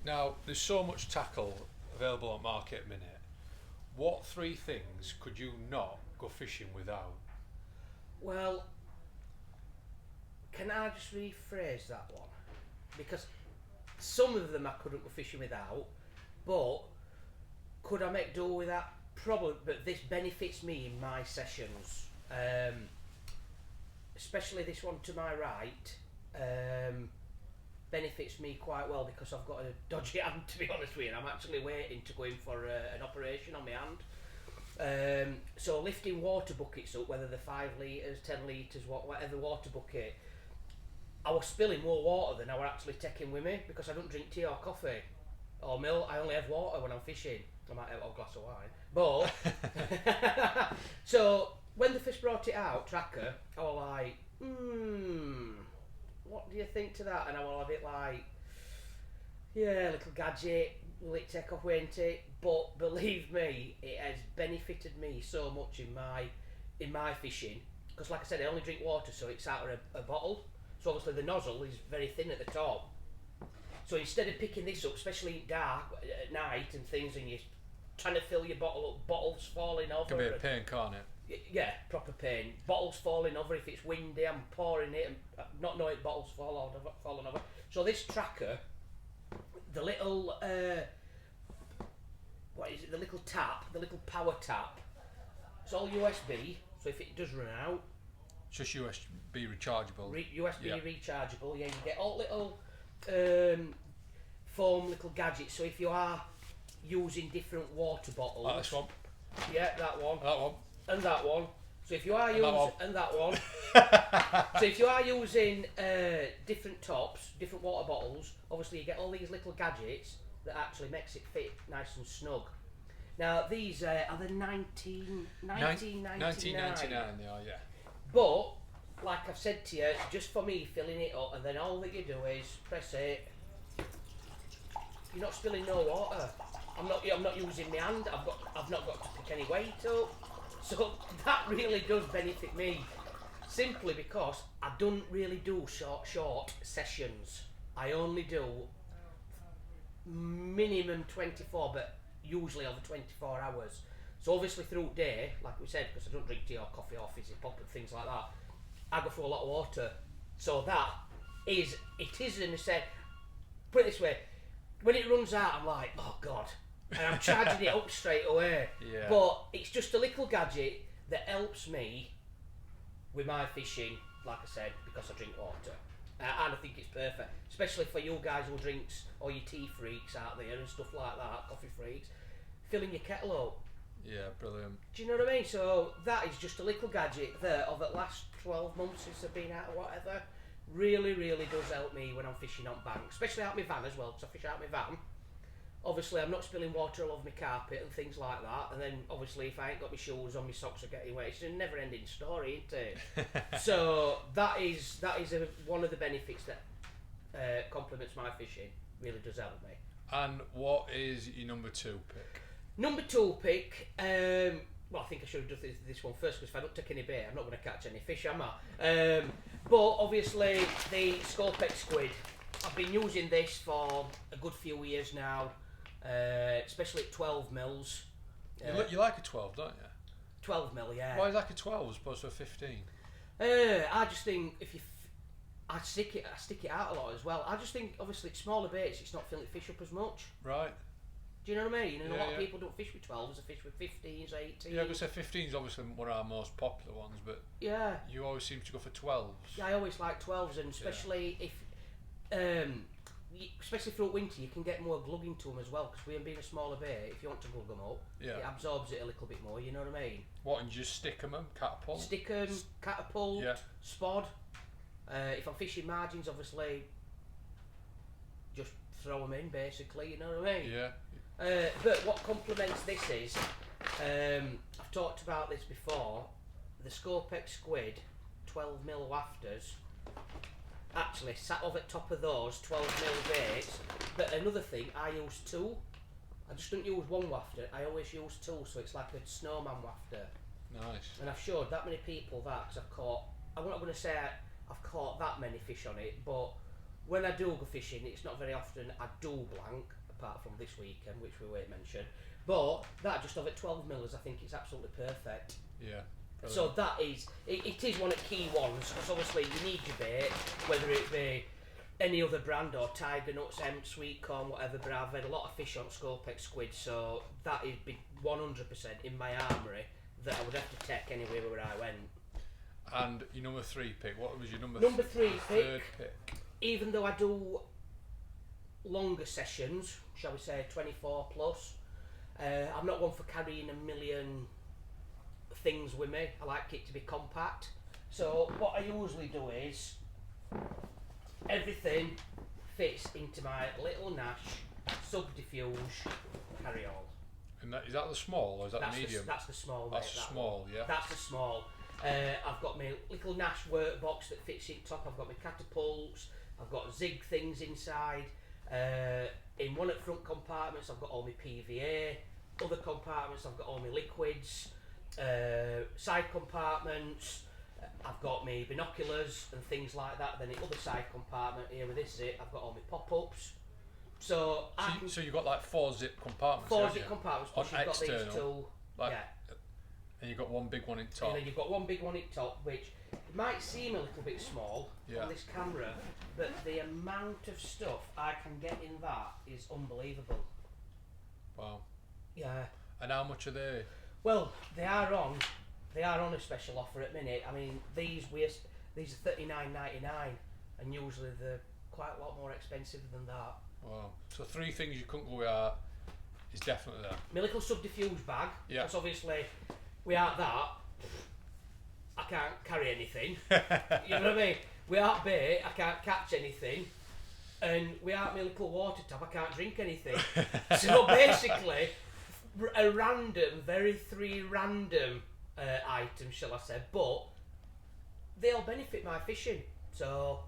Now, there's so much tackle available on market at the minute. What three things could you not go fishing without? Well, can I just rephrase that one? Because some of them I couldn't go fishing without, but could I make do with that? Probably, but this benefits me in my sessions. Especially this one to my right, benefits me quite well because I've got a dodgy hand, to be honest with you, and I'm actually waiting to go in for an operation on my hand. So lifting water buckets up, whether they're 5 litres, 10 litres, whatever water bucket, I was spilling more water than I were actually taking with me because I don't drink tea or coffee or milk. I only have water when I'm fishing. I might have a glass of wine. But, so when they first brought it out, Tracker, I was like, what do you think to that? And I was a bit like, yeah, little gadget, will it take off, won't it? But believe me, it has benefited me so much in my fishing. Because like I said, I only drink water, so it's out of a bottle. So obviously the nozzle is very thin at the top. So instead of picking this up, especially in dark at night and things, and you're trying to fill your bottle up, bottles falling over. Can be a pain, can't it? Yeah, proper pain. Bottles falling over. If it's windy, I'm pouring it and not knowing bottles falling over. So this Tracker, the little what is it? The little tap, the little power tap. It's all USB. So if it does run out, It's just USB rechargeable. USB rechargeable. Yeah, you get all little foam little gadgets. So if you are using different water bottles, Like this one. yeah, that one, That one. and that one. So if you are using that one, so if you are using different tops, different water bottles, obviously you get all these little gadgets that actually makes it fit nice and snug. Now these are the 1999. 1999 they are, yeah. But like I've said to you, it's just for me filling it up, and then all that you do is press it. You're not spilling no water. I'm not using my hand. I've not got to pick any weight up. So that really does benefit me, simply because I don't really do short sessions. I only do minimum 24, but usually over 24 hours. So obviously through the day, like we said, because I don't drink tea or coffee or fizzy pop and things like that, I go through a lot of water. So it is in a sense, put it this way, when it runs out, I'm like, oh God. And I'm charging it up straight away. Yeah. But it's just a little gadget that helps me with my fishing, like I said, because I drink water. And I think it's perfect, especially for you guys who drinks, or your tea freaks out there and stuff like that, coffee freaks, filling your kettle up. Yeah, brilliant. Do you know what I mean? So that is just a little gadget that over the last 12 months since I've been out or whatever, really, really does help me when I'm fishing on bank, especially out my van as well, because I fish out my van. Obviously I'm not spilling water all over my carpet and things like that, and then obviously if I ain't got my shoes on, my socks are getting wet. It's a never ending story, isn't it? So that is one of the benefits that complements my fishing, really does help me. And what is your number 2 pick? Number 2 pick, well, I think I should have done this one first, because if I don't take any bait, I'm not going to catch any fish, am I? But obviously, the Scopex Squid. I've been using this for a good few years now, especially at 12 mils. You like a 12, don't you? 12 mil, yeah. Why is like a 12 as opposed to a 15? I just think I stick it out a lot as well. I just think obviously it's smaller baits, it's not filling fish up as much. Right. Do you know what I mean? And Yeah, a lot of people don't fish with 12s, they fish with 15s, 18s. Yeah, I was say 15 is obviously one of our most popular ones, but yeah, you always seem to go for 12s. yeah, I always like 12s, and especially if, especially through winter, you can get more glug into them as well, because we being a smaller bait, if you want to glug them up, it absorbs it a little bit more, you know what I mean? What, and just stick them, catapult? Stick them, catapult, spod. If I'm fishing margins, obviously, just throw them in, basically, you know what I mean? Yeah. But what complements this is, I've talked about this before, the Scopex Squid 12mm wafters actually sat over the top of those 12mm baits. But another thing, I use 2. I just don't use one wafter, I always use 2, so it's like a snowman wafter. Nice. And I've showed that many people that, because I've caught, I'm not going to say I've caught that many fish on it, but when I do go fishing, it's not very often I do blank, apart from this weekend, which we won't mention. But that just over 12 millers, I think it's absolutely perfect. Yeah. Brilliant. So that is, it is one of the key ones, because obviously you need your bait, whether it be any other brand or tiger nuts, hemp, sweet corn, whatever, but I've had a lot of fish on Scopex Squid, so that is 100% in my armoury that I would have to take anywhere where I went. And your number 3 pick, what was your number 3 third pick? Even though I do longer sessions, shall we say 24 plus, I'm not one for carrying a million things with me. I like it to be compact. So what I usually do is everything fits into my little Nash subterfuge carry-all. And is that the small or is that the medium? That's the small. That's the small, yeah. That's the small. I've got my little Nash workbox that fits in top. I've got my catapults. I've got zig things inside. In one of the front compartments, I've got all my PVA. Other compartments, I've got all my liquids. Side compartments, I've got my binoculars and things like that. Then the other side compartment here with this zip, I've got all my pop-ups. So you've got like 4 zip compartments. 4 zip compartments, plus on you've got external, these two. like, yeah. And you've got one big one in top. And then you've got one big one in top, which might seem a little bit small on this camera, but the amount of stuff I can get in that is unbelievable. Wow. Yeah. And how much are they? Well, they are on a special offer at minute. I mean, these are $39.99, and usually they're quite a lot more expensive than that. Wow. So 3 things you couldn't go without is definitely there. My little subterfuge bag. Yeah. Because obviously, without that, I can't carry anything. You know what I mean? Without bait, I can't catch anything. And without my little water tap, I can't drink anything. So basically, three random items, shall I say, but they all benefit my fishing. So